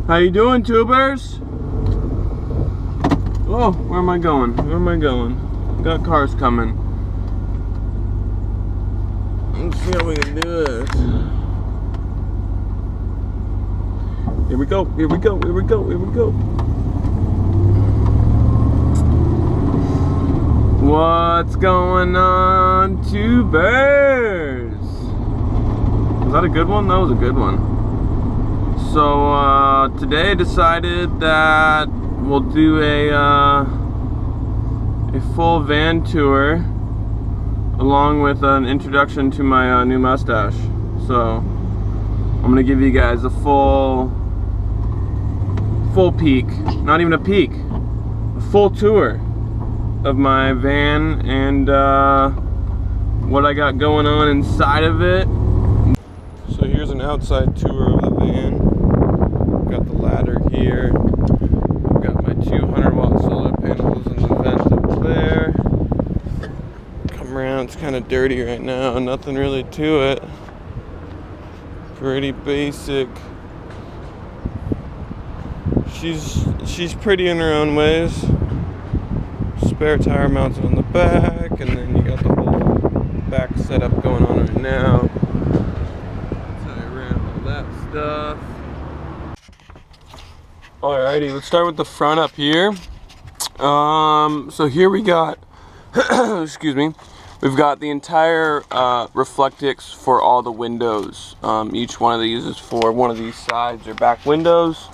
How you doing, tubers? Oh, where am I going? Where am I going? Got cars coming. Let's see how we can do this. Here we go, here we go, here we go, here we go. What's going on, tubers? Was that a good one? That was a good one. So today I decided that we'll do a full van tour along with an introduction to my new mustache. So I'm gonna give you guys a full peek, not even a peek, a full tour of my van and what I got going on inside of it. So here's an outside tour of the van. Got the ladder here. Got my 200-watt solar panels in the vent up there. Come around, it's kind of dirty right now. Nothing really to it. Pretty basic. She's pretty in her own ways. Spare tire mounted on the back, and then you got the whole back setup going on right now. Tie around all that stuff. Alrighty, let's start with the front up here. So here we got, excuse me, we've got the entire Reflectix for all the windows. Each one of these is for one of these sides or back windows.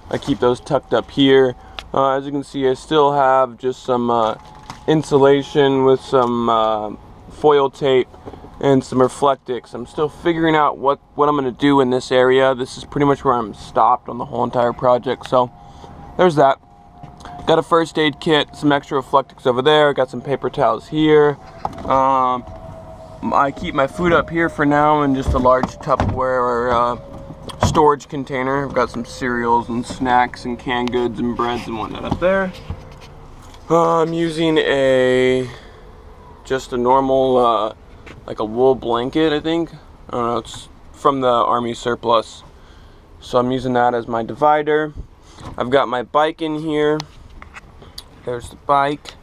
I keep those tucked up here. As you can see, I still have just some insulation with some foil tape and some Reflectix. I'm still figuring out what I'm going to do in this area. This is pretty much where I'm stopped on the whole entire project. So there's that. Got a first aid kit, some extra Reflectix over there. Got some paper towels here. I keep my food up here for now in just a large Tupperware or storage container. I've got some cereals and snacks and canned goods and breads and whatnot up there. I'm using just a normal like a wool blanket, I think. I don't know, it's from the Army surplus. So I'm using that as my divider. I've got my bike in here. There's the bike.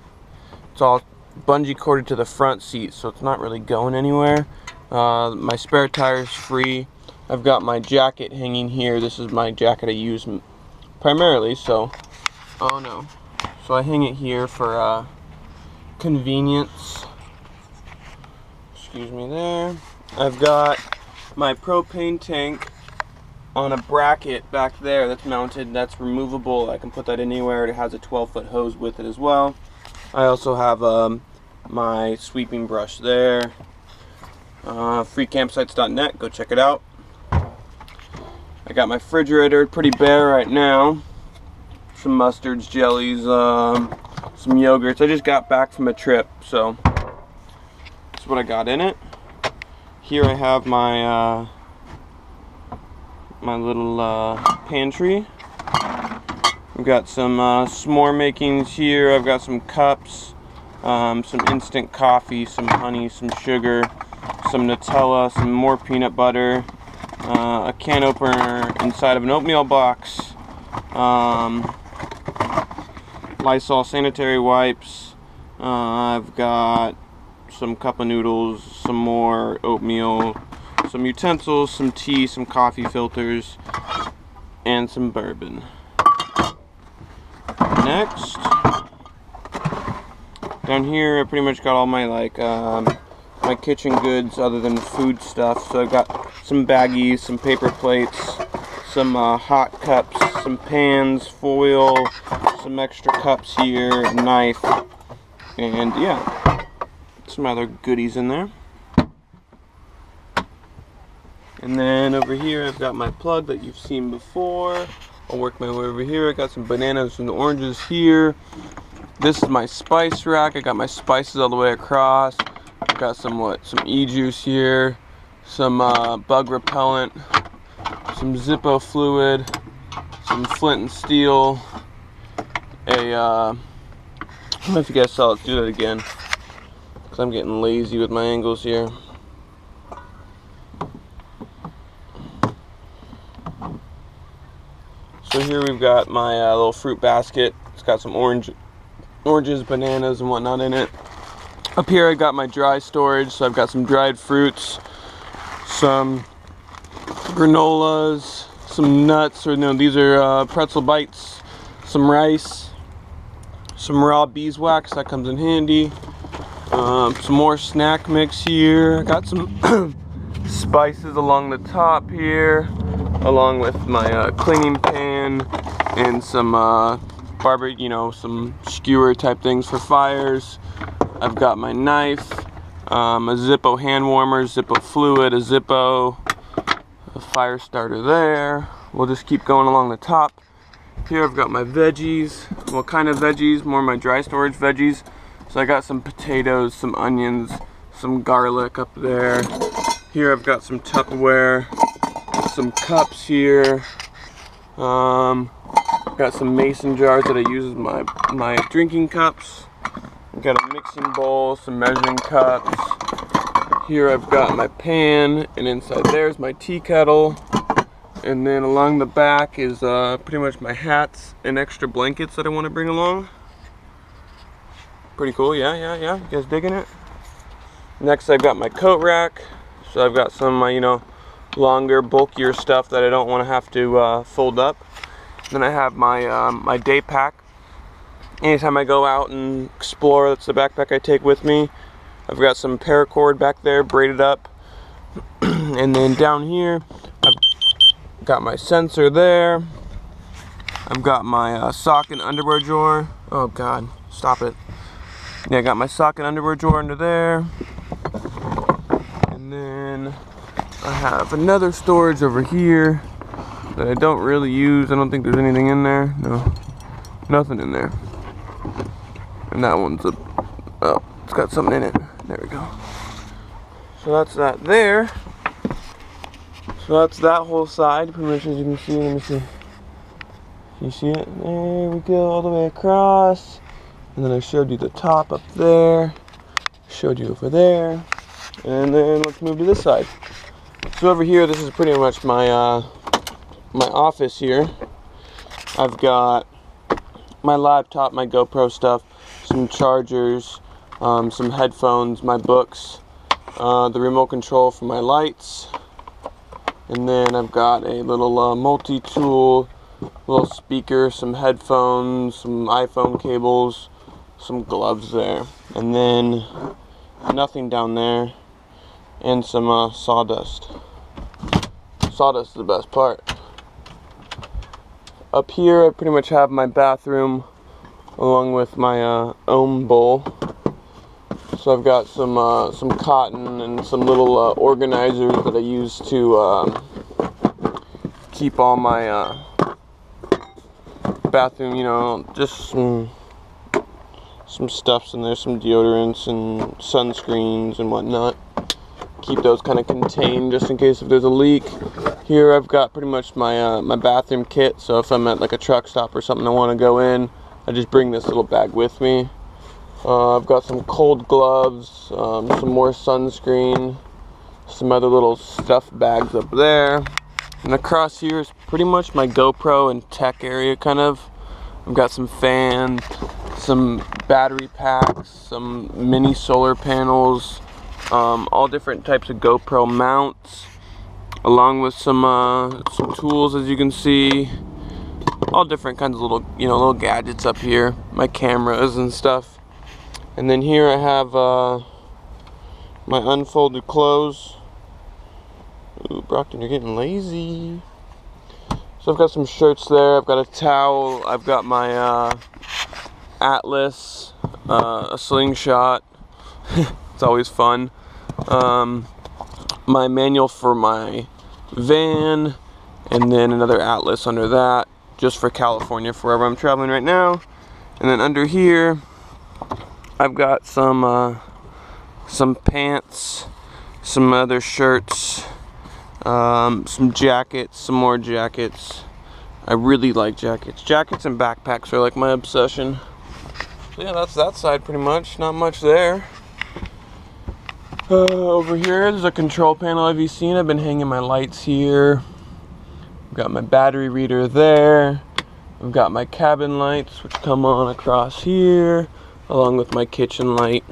It's all bungee corded to the front seat, so it's not really going anywhere. My spare tire's free. I've got my jacket hanging here. This is my jacket I use primarily, so, oh no. So I hang it here for convenience. Excuse me there. I've got my propane tank on a bracket back there that's mounted. That's removable. I can put that anywhere. It has a 12-foot hose with it as well. I also have my sweeping brush there. Freecampsites.net. Go check it out. I got my refrigerator pretty bare right now. Some mustards, jellies, some yogurts. I just got back from a trip, so that's what I got in it. Here I have my my little pantry. I've got some s'more makings here. I've got some cups, some instant coffee, some honey, some sugar, some Nutella, some more peanut butter, a can opener inside of an oatmeal box, Lysol sanitary wipes. I've got some cup of noodles, some more oatmeal, some utensils, some tea, some coffee filters, and some bourbon. Next, down here I pretty much got all my my kitchen goods other than food stuff. So I've got some baggies, some paper plates, some hot cups, some pans, foil, some extra cups here, a knife, and yeah, some other goodies in there. And then over here I've got my plug that you've seen before. I'll work my way over here. I got some bananas and oranges here. This is my spice rack. I got my spices all the way across. I've got some e-juice here, some bug repellent, some Zippo fluid, some flint and steel, I don't know if you guys saw, let's do that again, because I'm getting lazy with my angles here. So here we've got my little fruit basket. It's got some oranges, bananas, and whatnot in it. Up here I got my dry storage, so I've got some dried fruits, some granolas, some nuts, or no, these are pretzel bites, some rice, some raw beeswax, that comes in handy, some more snack mix here. I got some spices along the top here, along with my cleaning pan and some barbecue, you know, some skewer type things for fires. I've got my knife, a Zippo hand warmer, Zippo fluid, a Zippo, a fire starter there. We'll just keep going along the top. Here I've got my veggies. What kind of veggies? More my dry storage veggies. So I got some potatoes, some onions, some garlic up there. Here I've got some Tupperware, some cups here. Got some mason jars that I use as my drinking cups. I've got a mixing bowl, some measuring cups. Here I've got my pan, and inside there's my tea kettle. And then along the back is pretty much my hats and extra blankets that I want to bring along. Pretty cool, yeah. You guys digging it? Next I've got my coat rack. So I've got some you know, longer, bulkier stuff that I don't want to have to fold up. Then I have my my day pack. Anytime I go out and explore, that's the backpack I take with me. I've got some paracord back there braided up. And then down here I've got my sensor there. I've got my sock and underwear drawer. Oh god, stop it. Yeah, I got my sock and underwear drawer under there. And then I have another storage over here that I don't really use. I don't think there's anything in there. No, nothing in there. And that one's oh, it's got something in it. There we go. So that's that there. So that's that whole side, pretty much, as you can see. Let me see. You see it? There we go, all the way across. And then I showed you the top up there. Showed you over there. And then let's move to this side. So over here, this is pretty much my my office here. I've got my laptop, my GoPro stuff, some chargers, some headphones, my books, the remote control for my lights, and then I've got a little multi-tool, little speaker, some headphones, some iPhone cables, some gloves there, and then nothing down there, and some sawdust. Sawdust is the best part. Up here I pretty much have my bathroom along with my ohm bowl. So I've got some cotton and some little organizers that I use to keep all my bathroom, you know, just some stuffs in there, some deodorants and sunscreens and whatnot. Keep those kind of contained just in case if there's a leak. Here I've got pretty much my my bathroom kit, so if I'm at like a truck stop or something I want to go in, I just bring this little bag with me. I've got some cold gloves, some more sunscreen, some other little stuff bags up there. And across here is pretty much my GoPro and tech area kind of. I've got some fans, some battery packs, some mini solar panels, all different types of GoPro mounts, along with some tools, as you can see, all different kinds of little, you know, little gadgets up here, my cameras and stuff. And then here I have my unfolded clothes. Ooh, Brockton, you're getting lazy. So I've got some shirts there, I've got a towel, I've got my atlas, a slingshot. It's always fun. My manual for my van, and then another atlas under that, just for California, for wherever I'm traveling right now. And then under here, I've got some pants, some other shirts, some jackets, some more jackets. I really like jackets. Jackets and backpacks are like my obsession. So yeah, that's that side pretty much. Not much there. Over here, there's a control panel. Have you seen? I've been hanging my lights here. I've got my battery reader there. I've got my cabin lights, which come on across here, along with my kitchen light.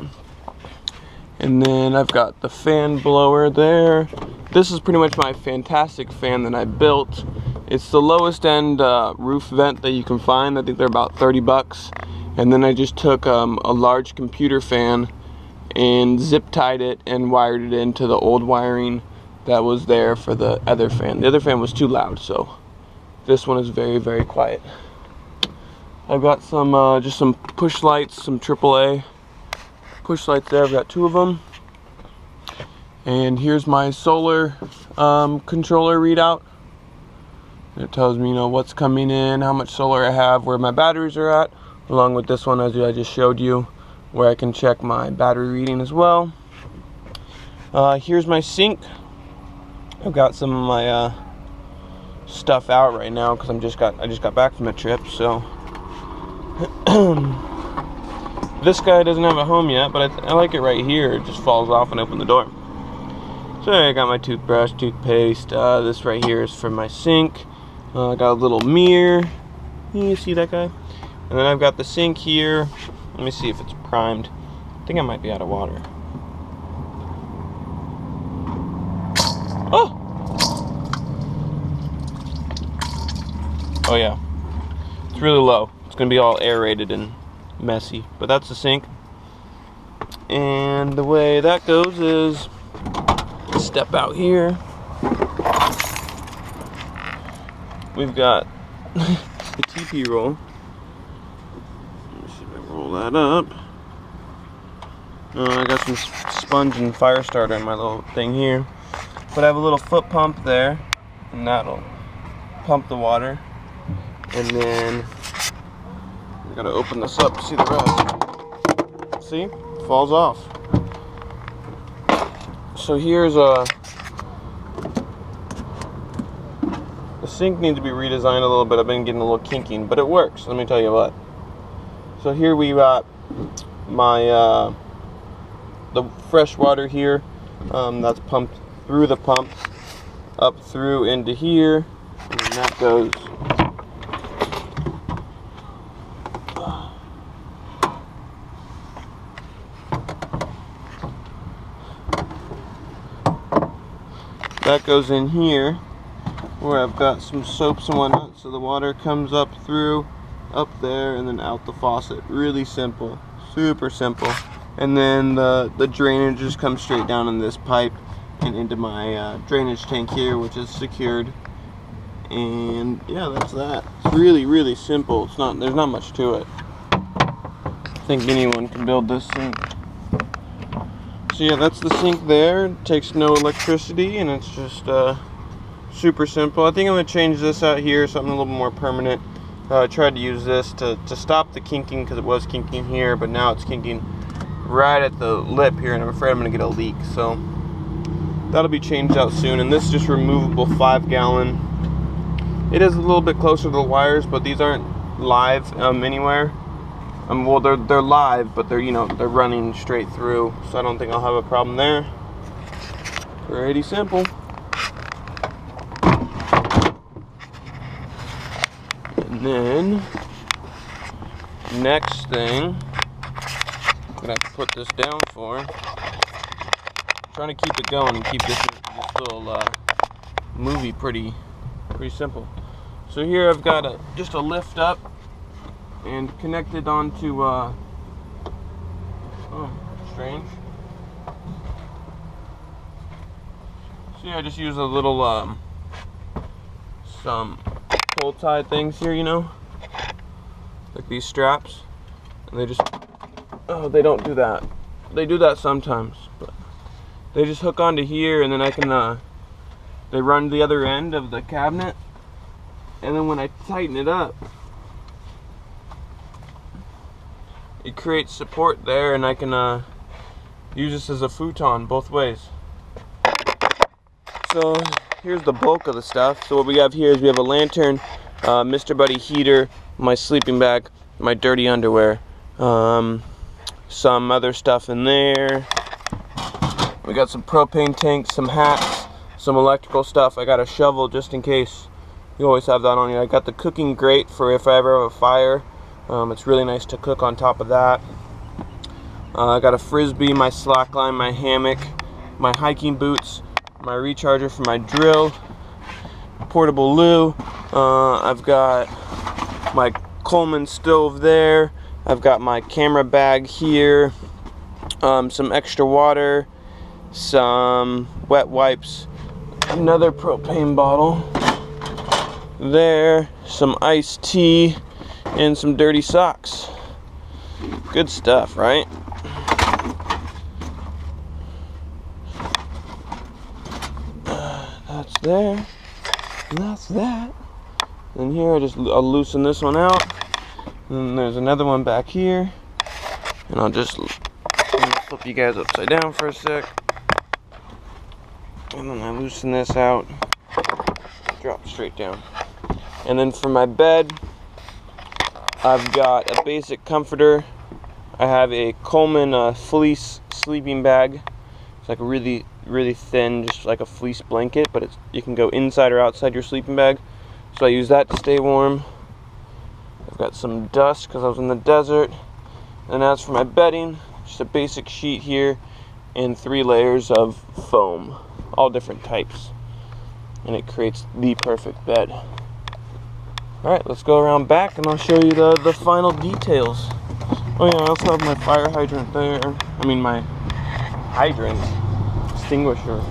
And then I've got the fan blower there. This is pretty much my fantastic fan that I built. It's the lowest end roof vent that you can find. I think they're about 30 bucks. And then I just took a large computer fan and zip tied it and wired it into the old wiring that was there for the other fan. The other fan was too loud, so this one is very, very quiet. I've got some just some push lights, some AAA push lights there. I've got 2 of them. And here's my solar controller readout. It tells me, you know, what's coming in, how much solar I have, where my batteries are at, along with this one, as I just showed you, where I can check my battery reading as well. Here's my sink. I've got some of my stuff out right now because I just got back from a trip, so this guy doesn't have a home yet, but I like it right here. It just falls off and open the door. So I got my toothbrush, toothpaste. This right here is for my sink. I got a little mirror. You see that guy? And then I've got the sink here. Let me see if it's primed. I think I might be out of water. Oh! Oh yeah. It's really low. It's gonna be all aerated and messy. But that's the sink. And the way that goes is step out here. We've got the TP roll. Let me see if I can roll that up. I got some sponge and fire starter in my little thing here. But I have a little foot pump there, and that'll pump the water. And then I gotta open this up to see the rest. See? It falls off. So here's the sink needs to be redesigned a little bit. I've been getting a little kinking, but it works. Let me tell you what. So here we got my the fresh water here. That's pumped through the pump up through into here, and then that goes in here, where I've got some soaps and whatnot, so the water comes up through, up there, and then out the faucet. Really simple, super simple. And then the drainage just comes straight down in this pipe and into my drainage tank here, which is secured. And yeah, that's that. It's really, really simple. There's not much to it. I think anyone can build this sink. So yeah, that's the sink there. It takes no electricity, and it's just super simple. I think I'm going to change this out here, something a little more permanent. I tried to use this to stop the kinking, because it was kinking here, but now it's kinking right at the lip here, and I'm afraid I'm going to get a leak. So that'll be changed out soon. And this is just removable 5-gallon. It is a little bit closer to the wires, but these aren't live anywhere. Well, they're live, but they're they're running straight through, so I don't think I'll have a problem there. Pretty simple. And then next thing I'm gonna have to put this down for. I'm trying to keep it going and keep this little movie pretty simple. So here I've got just a lift up and connected onto oh, strange. See, I just use a little some pull tie things here, like these straps, and they just they don't do that. They do that sometimes, but they just hook onto here, and then I can they run the other end of the cabinet, and then when I tighten it up, it creates support there, and I can use this as a futon both ways. So here's the bulk of the stuff. So what we have here is we have a lantern, Mr. Buddy heater, my sleeping bag, my dirty underwear, some other stuff in there. We got some propane tanks, some hats, some electrical stuff. I got a shovel just in case You always have that on you. I got the cooking grate for if I ever have a fire. It's really nice to cook on top of that. I got a frisbee, my slackline, my hammock, my hiking boots, my recharger for my drill, portable loo. I've got my Coleman stove there. I've got my camera bag here, some extra water, some wet wipes, another propane bottle there, some iced tea, and some dirty socks. Good stuff, right? That's there, and that's that. And here I'll loosen this one out. And there's another one back here. And I'll just flip you guys upside down for a sec. And then I loosen this out. Drop straight down. And then for my bed, I've got a basic comforter. I have a Coleman fleece sleeping bag. It's like a really, really thin, just like a fleece blanket, but you can go inside or outside your sleeping bag. So I use that to stay warm. I've got some dust because I was in the desert. And as for my bedding, just a basic sheet here and 3 layers of foam, all different types. And it creates the perfect bed. Alright, let's go around back and I'll show you the final details. Oh yeah, I also have my fire hydrant there. I mean my hydrant extinguisher.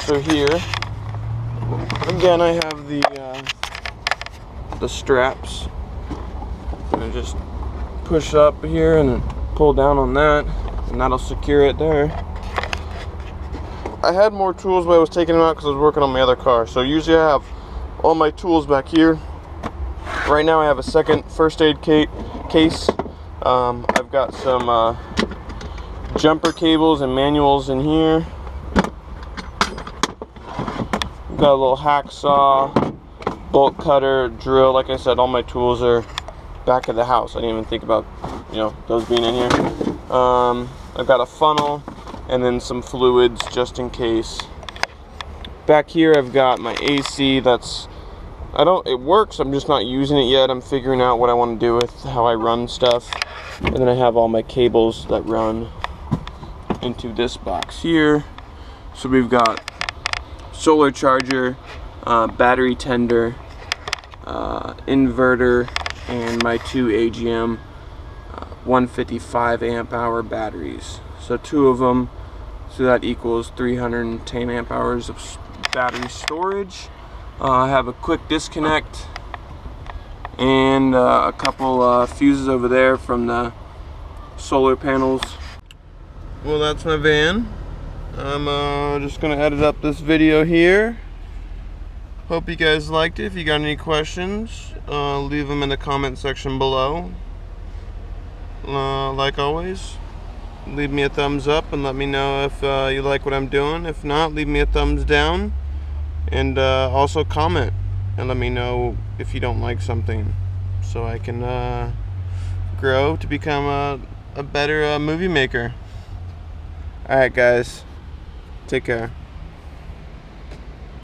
So here, again, I have the straps. I just push up here and pull down on that, and that'll secure it there. I had more tools, but I was taking them out because I was working on my other car. So usually I have all my tools back here. Right now I have a second first aid case. I've got some jumper cables and manuals in here. Got a little hacksaw, bolt cutter, drill. Like I said, all my tools are back of the house. I didn't even think about, those being in here. I've got a funnel and then some fluids just in case. Back here I've got my AC. It works, I'm just not using it yet. I'm figuring out what I want to do with how I run stuff. And then I have all my cables that run into this box here. So we've got solar charger, battery tender, inverter, and my 2 AGM 155 amp hour batteries. So 2 of them, so that equals 310 amp hours of battery storage. I have a quick disconnect and a couple fuses over there from the solar panels. Well, that's my van. I'm just gonna edit up this video here. Hope you guys liked it. If you got any questions, leave them in the comment section below. Like always, leave me a thumbs up and let me know if you like what I'm doing. If not, leave me a thumbs down, and also comment and let me know if you don't like something, so I can grow to become a better movie maker. Alright guys, take care.